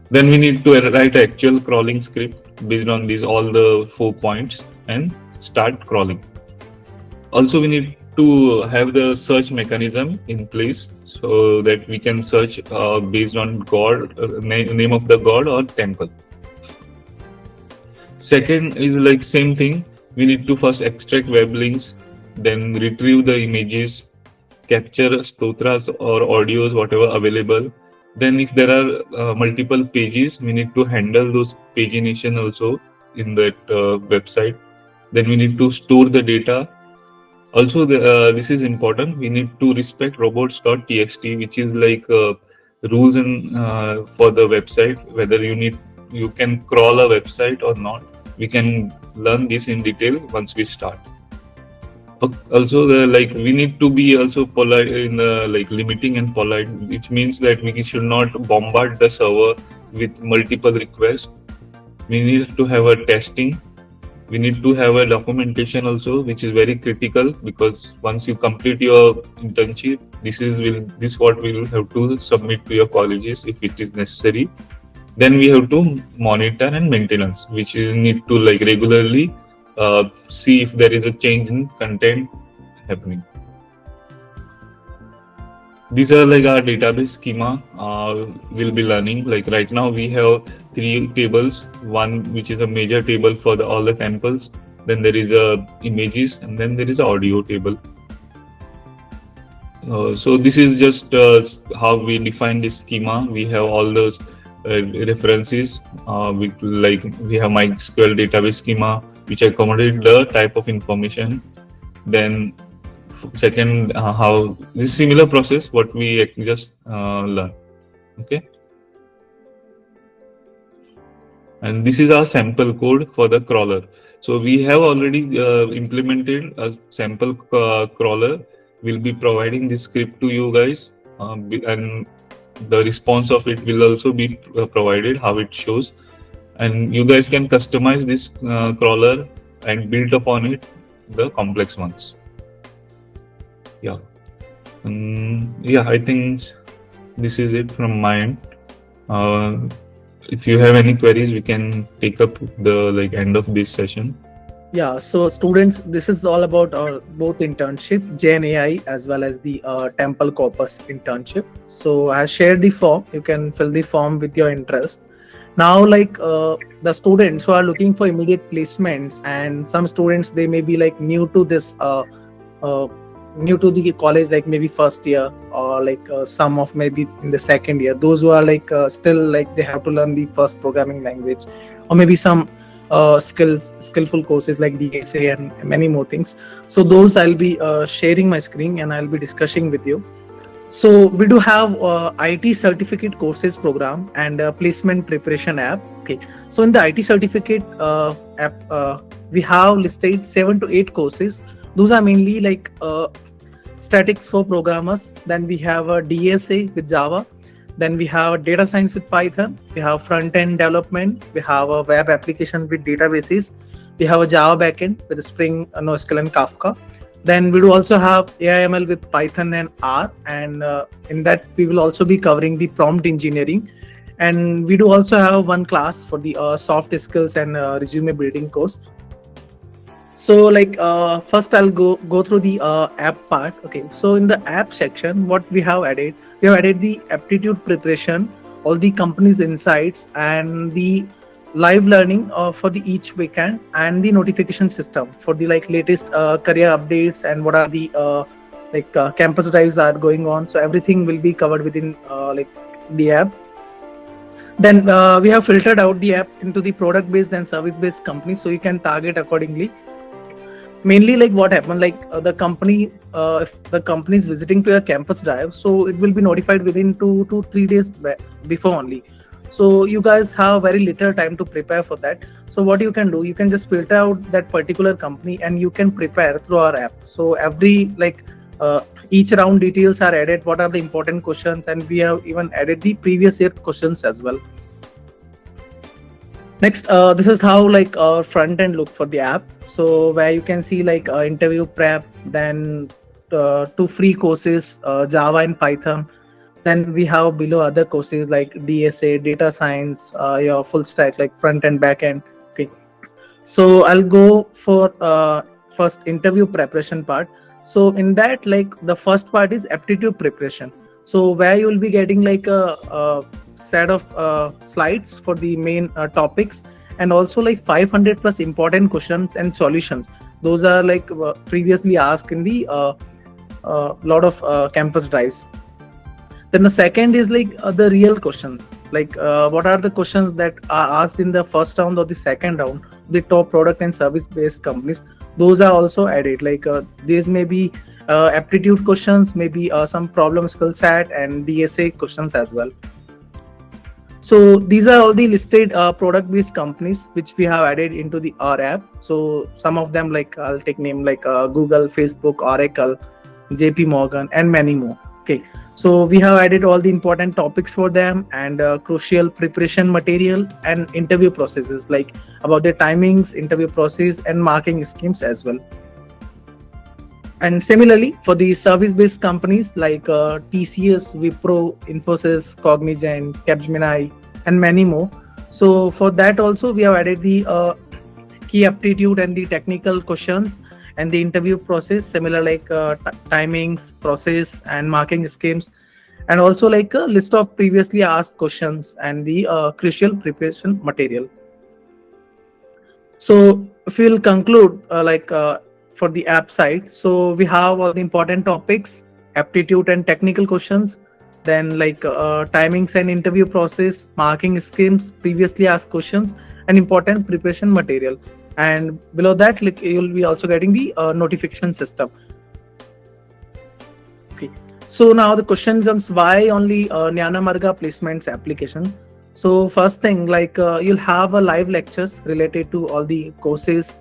Then we need to write an actual crawling script based on all the 4 points and start crawling. Also, we need to have the search mechanism in place so that we can search based on god, name of the god or temple. Second is like same thing. We need to first extract web links, then retrieve the images, capture stotras or audios, whatever available. Then if there are multiple pages, we need to handle those pagination also in that website. Then we need to store the data. Also, this is important. We need to respect robots.txt, which is like rules for the website, whether you can crawl a website or not. We can learn this in detail once we start. Also, we need to be also polite in limiting and polite, which means that we should not bombard the server with multiple requests. We need to have a testing. We need to have a documentation also, which is very critical, because once you complete your internship, this what we will have to submit to your colleges if it is necessary. Then we have to monitor and maintenance, which you need to regularly see if there is a change in content happening. These are our database schema we'll be learning. Right now we have 3 tables, one which is a major table for all the temples, then there is images, and then there is audio table. So this is just how we define this schema. We have all those references. We have MySQL database schema, which accommodate the type of information. Then second, how this similar process what we just learned. Okay, and this is our sample code for the crawler. So we have already implemented a sample crawler. We'll be providing this script to you guys, and the response of it will also be provided, how it shows, and you guys can customize this crawler and build upon it the complex ones. Yeah, I think this is it from my end. If you have any queries, we can take up the end of this session. Yeah, so students, this is all about our both internship, JNAI, as well as the Temple Corpus internship. So I shared the form. You can fill the form with your interest. Now, the students who are looking for immediate placements, and some students, they may be new to this, new to the college, maybe first year, or some of maybe in the second year. Those who are still they have to learn the first programming language, or maybe some skillful courses like DSA and many more things. So those I'll be sharing my screen and I'll be discussing with you. So we do have IT certificate courses program and placement preparation app. Okay, so in the IT certificate app, we have listed 7 to 8 courses. Those are mainly like statics for programmers. Then we have a DSA with Java. Then we have data science with Python. We have front end development. We have a web application with databases. We have a Java backend with Spring, NoSQL, and Kafka. Then we do also have AIML with Python and R, and in that we will also be covering the prompt engineering. And we do also have one class for the soft skills and resume building course. So like first I'll go through the app part. Okay, so in the app section, what we have added the aptitude preparation, all the company's insights, and the live learning for the each weekend, and the notification system for the like latest career updates and what are the campus drives are going on. So everything will be covered within like the app. Then we have filtered out the app into the product based and service based companies, so you can target accordingly. Mainly like what happened, like the company, if the company is visiting to a campus drive, so it will be notified within 2 to 3 days before only. So you guys have very little time to prepare for that. So what you can do, you can just filter out that particular company and you can prepare through our app. So every like each round details are added, what are the important questions, and we have even added the previous year questions as well. Next, this is how like our front end look for the app. So where you can see like interview prep, then 2 free courses, Java and Python. Then we have below other courses like DSA, data science, your full stack like front and back end. Okay, so I'll go for first interview preparation part. So in that, like the first part is aptitude preparation. So where you will be getting like a set of slides for the main topics, and also like 500 plus important questions and solutions. Those are like previously asked in the lot of campus drives. Then the second is like the real question, like what are the questions that are asked in the first round or the second round, the top product and service based companies. Those are also added, like these may be aptitude questions, maybe some problem skill set and DSA questions as well. So these are all the listed product based companies which we have added into the our app. So some of them, like I'll take name like Google, Facebook, Oracle, JP Morgan, and many more. Okay, so we have added all the important topics for them, and crucial preparation material and interview processes, like about the timings, interview process, and marking schemes as well. And similarly for the service based companies like TCS, Wipro, Infosys, Cognizant, Capgemini, and many more. So for that also we have added the key aptitude and the technical questions and the interview process, similar like timings, process, and marking schemes, and also like a list of previously asked questions and the crucial preparation material. So if we'll conclude for the app side, so we have all the important topics, aptitude and technical questions, then like timings and interview process, marking schemes, previously asked questions, and important preparation material. And below that, like you'll be also getting the notification system. Okay, so now the question comes, why only Jnanamarga placements application? So first thing, like you'll have a live lectures related to all the courses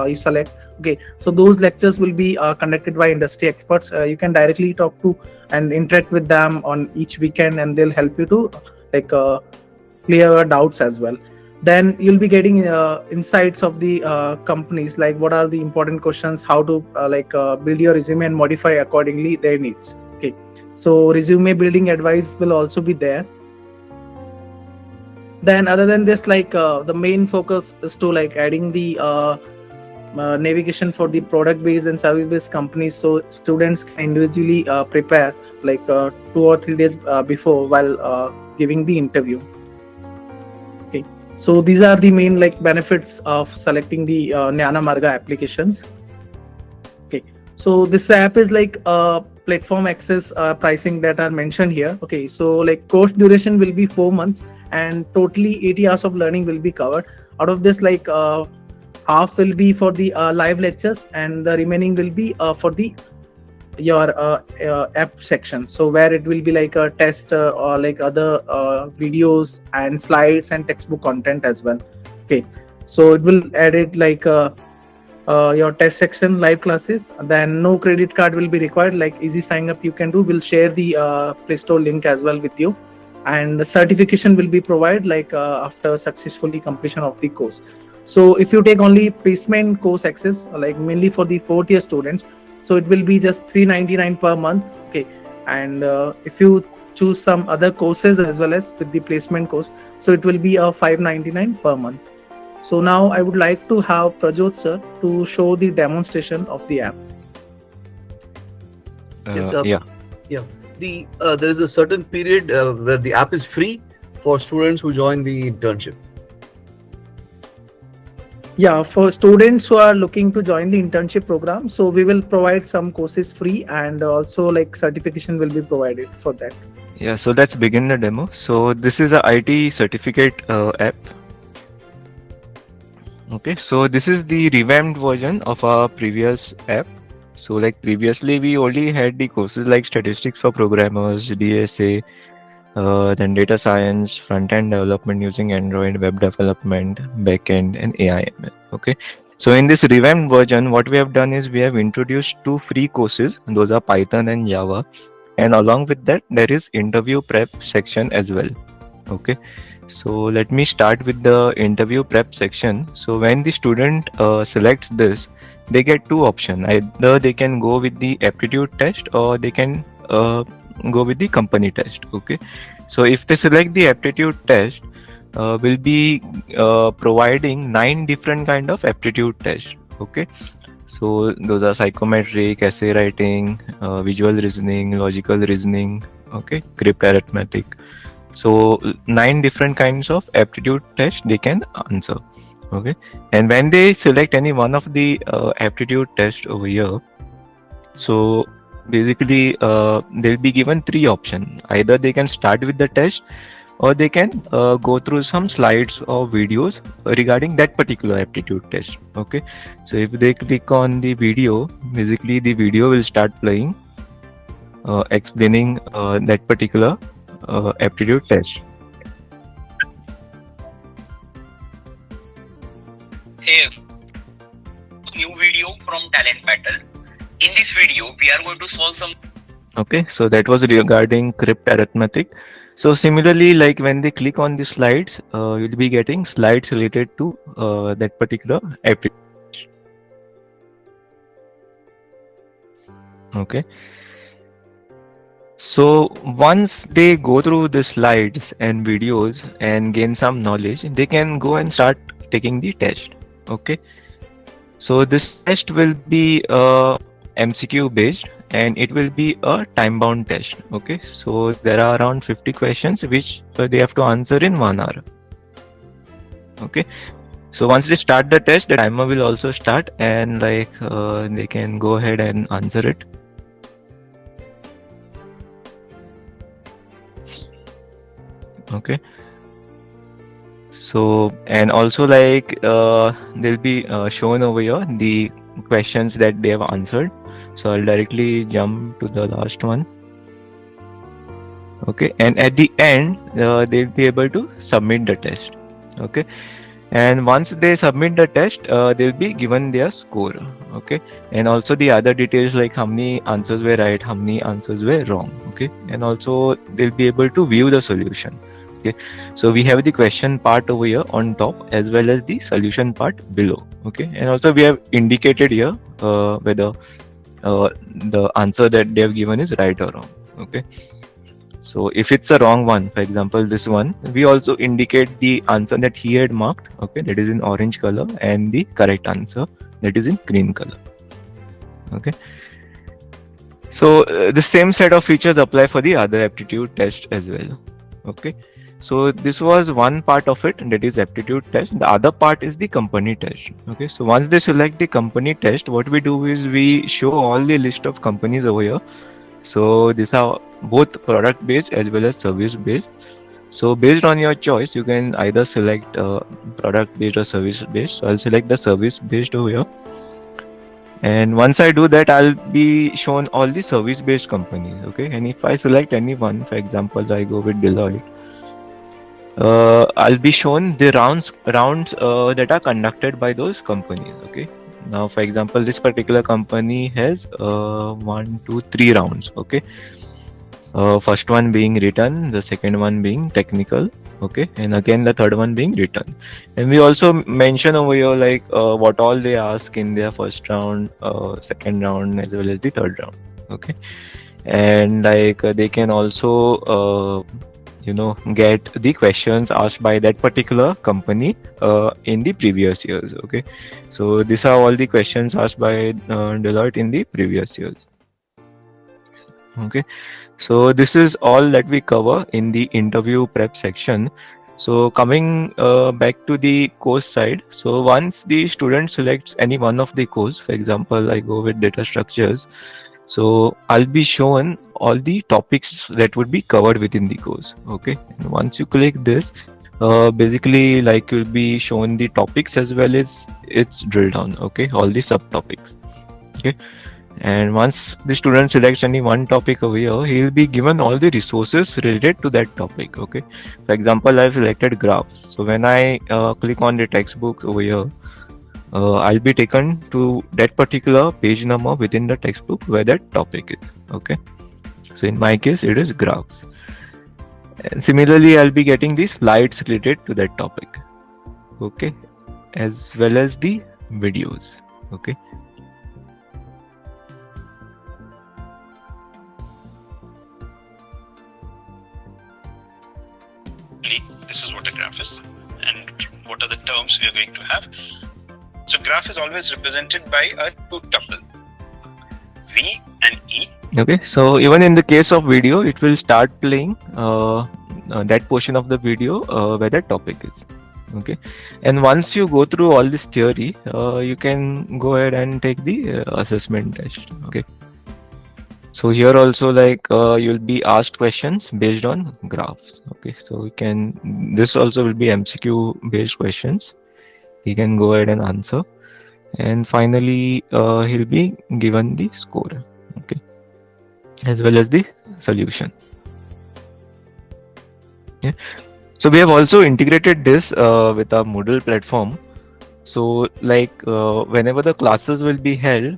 you select. Okay, so those lectures will be conducted by industry experts. You can directly talk to and interact with them on each weekend, and they'll help you to like clear your doubts as well. Then you'll be getting insights of the companies, like what are the important questions, how to build your resume and modify accordingly their needs. Okay, so resume building advice will also be there. Then other than this, like the main focus is to like adding the navigation for the product based and service based companies, so students can individually prepare like 2 or 3 days before while giving the interview. Okay, so these are the main like benefits of selecting the Jnanamarga applications. Okay, so this app is like platform access pricing that are mentioned here. Okay, so like course duration will be 4 months and totally 80 hours of learning will be covered. Out of this, like half will be for the live lectures, and the remaining will be for the your app section, so where it will be like a test or like other videos and slides and textbook content as well. Okay, so it will edit like your test section, live classes, then no credit card will be required, like easy sign up you can do. We'll share the Play Store link as well with you, and the certification will be provided like after successfully completion of the course. So if you take only placement course access, like mainly for the 4th year students, so it will be just 399 per month. Okay, and if you choose some other courses as well as with the placement course, so it will be a 599 per month. So now I would like to have Prajot sir to show the demonstration of the app. Yes, Yeah. There is a certain period where the app is free for students who join the internship. Yeah, for students who are looking to join the internship program, so we will provide some courses free, and also like certification will be provided for that. Yeah, so let's begin the demo. So this is a IT certificate app. Okay, so this is the revamped version of our previous app. So like previously we only had the courses like statistics for programmers, DSA, then data science, front-end development using Android, web development, backend, and AI/ML. Okay, so in this revamped version, what we have done is we have introduced 2 free courses. Those are Python and Java, and along with that, there is interview prep section as well. Okay, so let me start with the interview prep section. So when the student selects this, they get 2 options. Either they can go with the aptitude test, or they can go with the company test. Okay, so if they select the aptitude test, we'll be providing 9 different kind of aptitude tests. Okay, so those are psychometric, essay writing, visual reasoning, logical reasoning, okay, crypt arithmetic. So 9 different kinds of aptitude tests they can answer. Okay, and when they select any one of the aptitude tests over here, so basically they'll be given 3 options. Either they can start with the test, or they can go through some slides or videos regarding that particular aptitude test. Okay, so if they click on the video, basically the video will start playing explaining that particular aptitude test. Hey, new video from Talent Battle. In this video, we are going to solve some. Okay, so that was regarding crypt arithmetic. So similarly, like when they click on the slides, you'll be getting slides related to that particular aptitude. Okay. So once they go through the slides and videos and gain some knowledge, they can go and start taking the test. Okay. So this test will be MCQ based, and it will be a time bound test. Okay, so there are around 50 questions which they have to answer in 1 hour. Okay, so once they start the test, the timer will also start, and like they can go ahead and answer it. Okay, so and also like they'll be shown over here the questions that they have answered. So I'll directly jump to the last one. Okay, and at the end they'll be able to submit the test. Okay, and once they submit the test, they'll be given their score. Okay, and also the other details like how many answers were right, how many answers were wrong. Okay, and also they'll be able to view the solution. Okay, so we have the question part over here on top as well as the solution part below. Okay, and also we have indicated here whether the answer that they have given is right or wrong. Okay, so if it's a wrong one, for example this one, we also indicate the answer that he had marked, okay, that is in orange color, and the correct answer that is in green color. Okay, so the same set of features apply for the other aptitude test as well. Okay, so this was one part of it, that is aptitude test. The other part is the company test. Okay, so once they select the company test, what we do is we show all the list of companies over here. So these are both product based as well as service based. So based on your choice, you can either select product based or service based. So I'll select the service based over here. And once I do that, I'll be shown all the service based companies. Okay. And if I select any one, for example, I go with Deloitte, I'll be shown the rounds that are conducted by those companies. Okay. Now, for example, this particular company has 1, 2, 3 rounds. Okay. First one being written, the second one being technical, okay, and again the third one being written. And we also mention over here like what all they ask in their first round, second round, as well as the third round, okay. And like they can also get the questions asked by that particular company in the previous years, okay. So these are all the questions asked by Deloitte in the previous years, okay. So this is all that we cover in the interview prep section. So coming back to the course side, so once the student selects any one of the course, for example, I go with data structures, so I'll be shown all the topics that would be covered within the course, okay. And once you click this, basically like you'll be shown the topics as well as its drill down, okay, all the subtopics, okay. And once the student selects any one topic over here, he will be given all the resources related to that topic, okay. For example, I've selected graphs, so when I click on the textbooks over here, I'll be taken to that particular page number within the textbook where that topic is, okay. So in my case, it is graphs. And similarly, I'll be getting the slides related to that topic, okay, as well as the videos, okay. This is what a graph is and what are the terms we are going to have. So graph is always represented by a two tuple, V and E. Okay, so even in the case of video, it will start playing that portion of the video where that topic is, okay. And once you go through all this theory, you can go ahead and take the assessment test, okay. So here also like you'll be asked questions based on graphs, okay. So this also will be MCQ based questions. He can go ahead and answer, and finally he'll be given the score, okay, as well as the solution. Yeah. So we have also integrated this with our Moodle platform. So like whenever the classes will be held,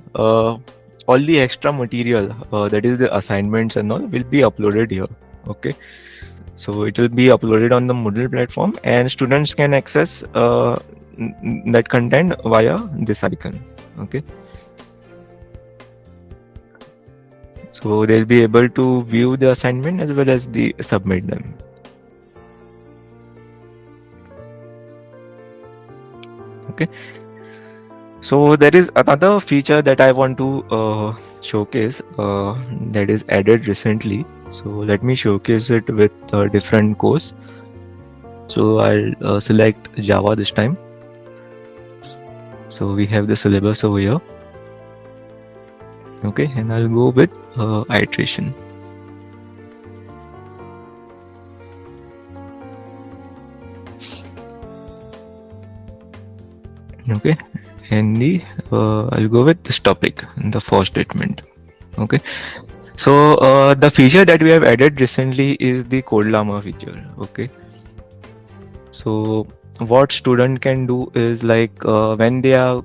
all the extra material, that is the assignments and all, will be uploaded here, okay. So it will be uploaded on the Moodle platform, and students can access that content via this icon, okay. So they'll be able to view the assignment as well as submit them. Okay. So there is another feature that I want to showcase that is added recently. So let me showcase it with a different course. So I'll select Java this time. So we have the syllabus over here. Okay, and I'll go with iteration. Okay, and I'll go with this topic, the for statement. Okay, so the feature that we have added recently is the CodeLlama feature. Okay, so what student can do is like when they are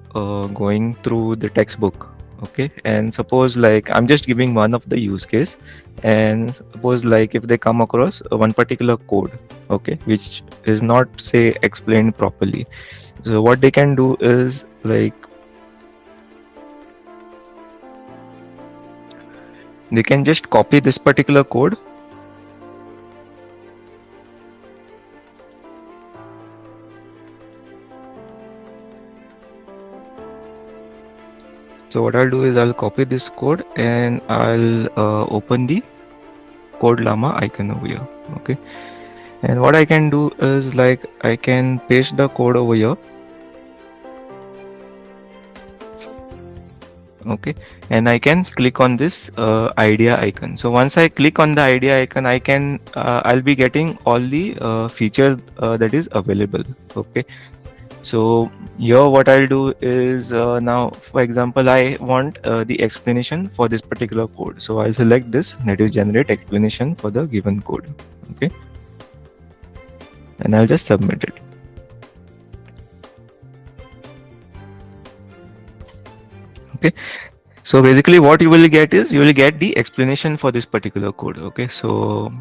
going through the textbook, okay, and suppose like I'm just giving one of the use case, and suppose like if they come across one particular code, okay, which is not say explained properly, so what they can do is like they can just copy this particular code So what I'll do is I'll copy this code and I'll open the CodeLlama icon over here. Okay, and what I can do is like I can paste the code over here. Okay, and I can click on this idea icon. So once I click on the idea icon, I'll be getting all the features that is available. Okay, so here what I'll do is now, for example, I want the explanation for this particular code. So I'll select this, that is generate explanation for the given code. Okay, and I'll just submit it. Okay, so basically what you will get is you will get the explanation for this particular code. Okay, so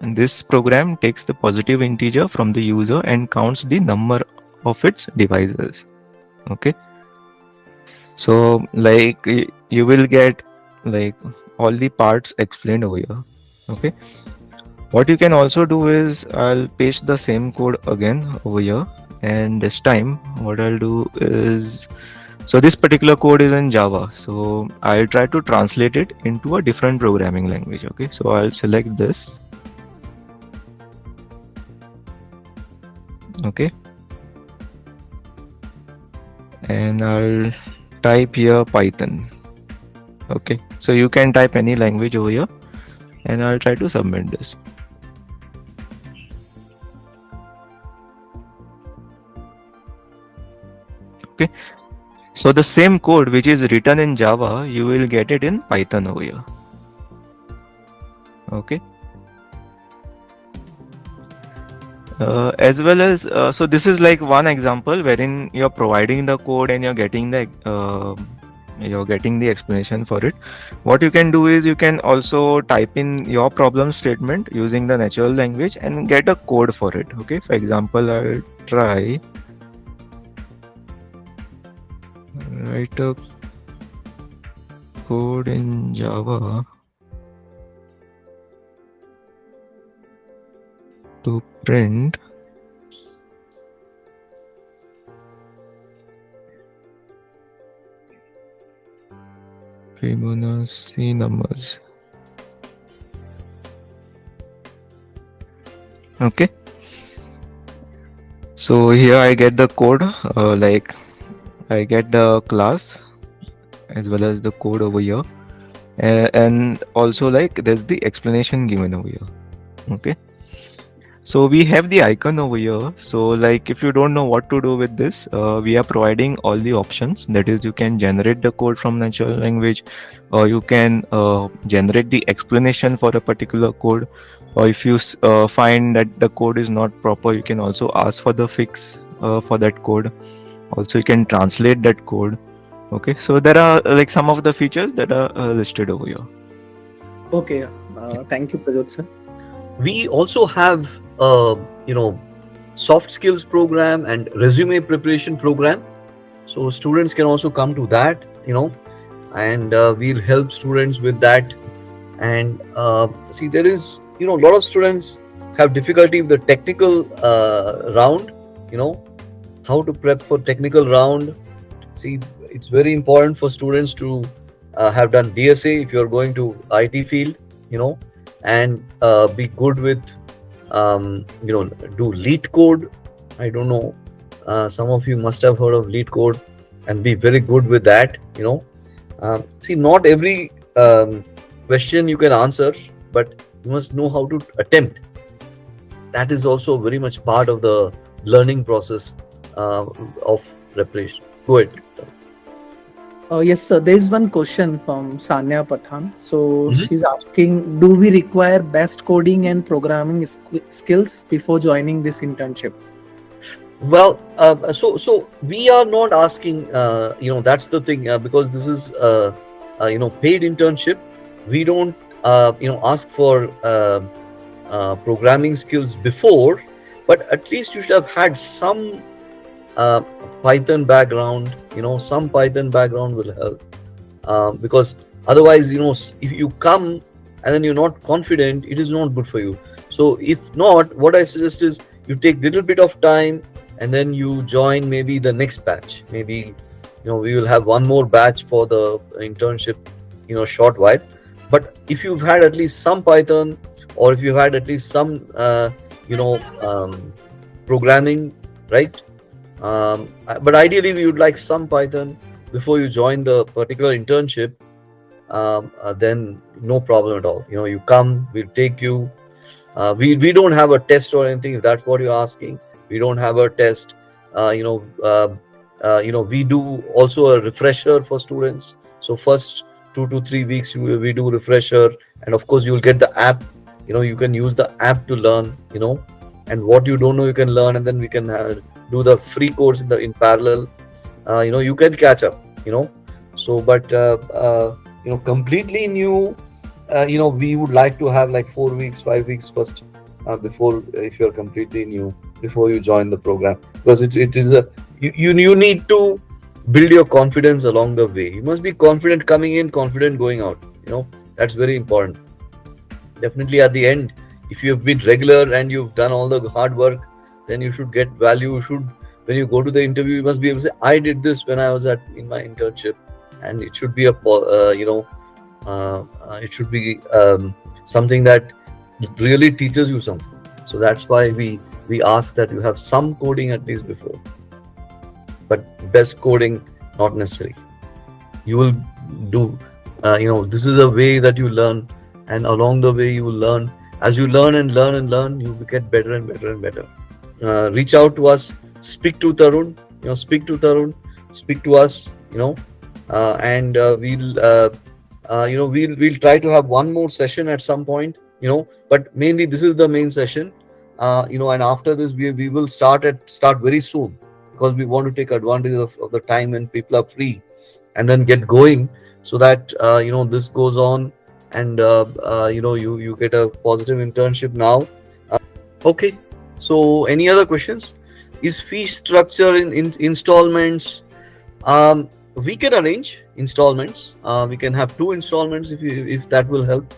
this program takes the positive integer from the user and counts the number of its devices. Okay, so like you will get like all the parts explained over here. Okay, what you can also do is I'll paste the same code again over here, and this time what I'll do is, so this particular code is in Java, so I'll try to translate it into a different programming language. Okay, so I'll select this. Okay, and I'll type here Python. Okay, so you can type any language over here, and I'll try to submit this. Okay, so the same code which is written in Java, you will get it in Python over here. Okay, as well as so this is like one example wherein you're providing the code and you're getting the explanation for it. What you can do is you can also type in your problem statement using the natural language and get a code for it. Okay, for example, I'll try write a code in Java to print Fibonacci numbers. Okay, so here I get the code, like I get the class as well as the code over here, and also like there's the explanation given over here. Okay, so we have the icon over here. So like if you don't know what to do with this, we are providing all the options. That is, you can generate the code from natural language, or you can generate the explanation for a particular code, or if you find that the code is not proper, you can also ask for the fix for that code. Also, you can translate that code. Okay, so there are like some of the features that are listed over here. Okay, thank you, Prajot sir. We also have soft skills program and resume preparation program, so students can also come to that, and we'll help students with that. And see, there is a lot of students have difficulty with the technical round, how to prep for technical round. See, it's very important for students to have done DSA if you're going to IT field, and be good with do lead code. I don't know, some of you must have heard of lead code, and be very good with that. See, not every question you can answer, but you must know how to attempt. That is also very much part of the learning process of preparation. Go ahead. Yes, sir. There is one question from Sanya Pathan. So Mhm. she's asking, do we require best coding and programming skills before joining this internship? Well, so we are not asking, that's the thing, because this is paid internship. We don't ask for programming skills before, but at least you should have had some Python background. Some Python background will help, because otherwise, if you come and then you're not confident, it is not good for you. So if not, what I suggest is you take little bit of time and then you join maybe the next batch. Maybe we will have one more batch for the internship, short while. But if you've had at least some Python, or if you've had at least some programming, right? But ideally we would like some Python, before you join the particular internship, then no problem at all. You come, we'll take you. We don't have a test or anything, if that's what you're asking. We don't have a test. We do also a refresher for students. So first 2 to 3 weeks we do refresher, and of course you'll get the app. You can use the app to learn. And what you don't know you can learn, and then we can do the free course in parallel. You can catch up. So but completely new. We would like to have like 4 weeks, 5 weeks first before, if you're completely new, before you join the program, because it is you need to build your confidence along the way. You must be confident coming in, confident going out. That's very important. Definitely at the end, if you have been regular and you've done all the hard work, then you should get value. When you go to the interview, you must be able to say, I did this when I was in my internship, and it should be it should be something that really teaches you something. So that's why we ask that you have some coding at least before, but best coding not necessary. You will do this is a way that you learn, and along the way you will learn. As you learn and learn and learn, you will get better and better and better. Reach out to us, speak to Tarun, speak to us, and we'll try to have one more session at some point, but mainly this is the main session, and after this we will start very soon, because we want to take advantage of the time when people are free, and then get going, so that this goes on, and you get a positive internship now. Okay, so any other questions? Is fee structure in installments? We can arrange installments. We can have 2 installments if that will help.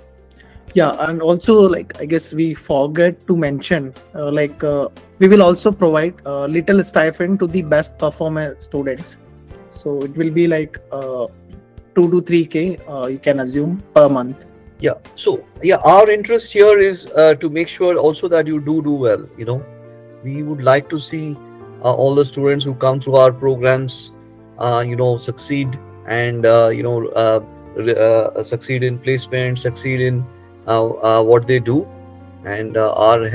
Yeah, and also I guess we forget to mention we will also provide a little stipend to the best performer students. So it will be 2 to 3K you can assume per month. Yeah. So our interest here is to make sure also that you do well. We would like to see all the students who come through our programs succeed, and succeed in placement, succeed in what they do, and our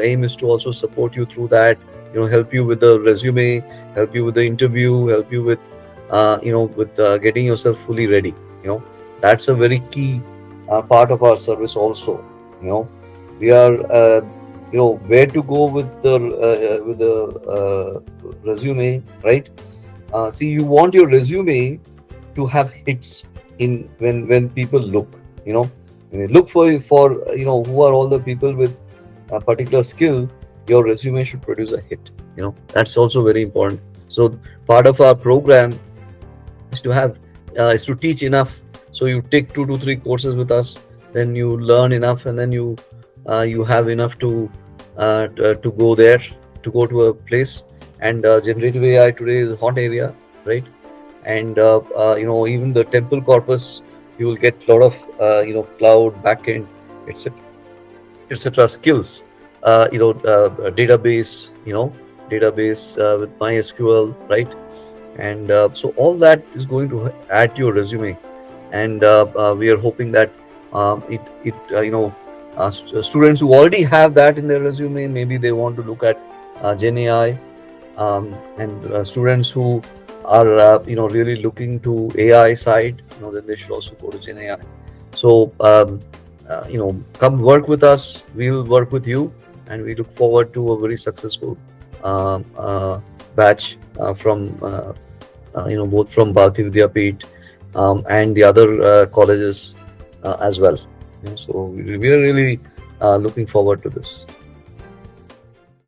aim is to also support you through that. Help you with the resume, help you with the interview, help you with getting yourself fully ready. That's a very key part of our service also. We are where to go with the resume, right? See, you want your resume to have hits in when people look. When they look for who are all the people with a particular skill, your resume should produce a hit. That's also very important. So part of our program is to teach enough. So you take 2 to 3 courses with us, then you learn enough, and then you have enough to go there, to go to a place. And generative AI today is a hot area, right? And even the Temple corpus, you will get a lot of cloud, backend, etc. skills. Database, with MySQL, right? And so all that is going to add to your resume, and we are hoping that students who already have that in their resume, maybe they want to look at Gen AI, and students who are really looking to AI side, then they should also go to Gen AI. So come work with us, we'll work with you, and we look forward to a very successful batch from both from Bharati Vidyapeeth and the other colleges as well. So we are really looking forward to this.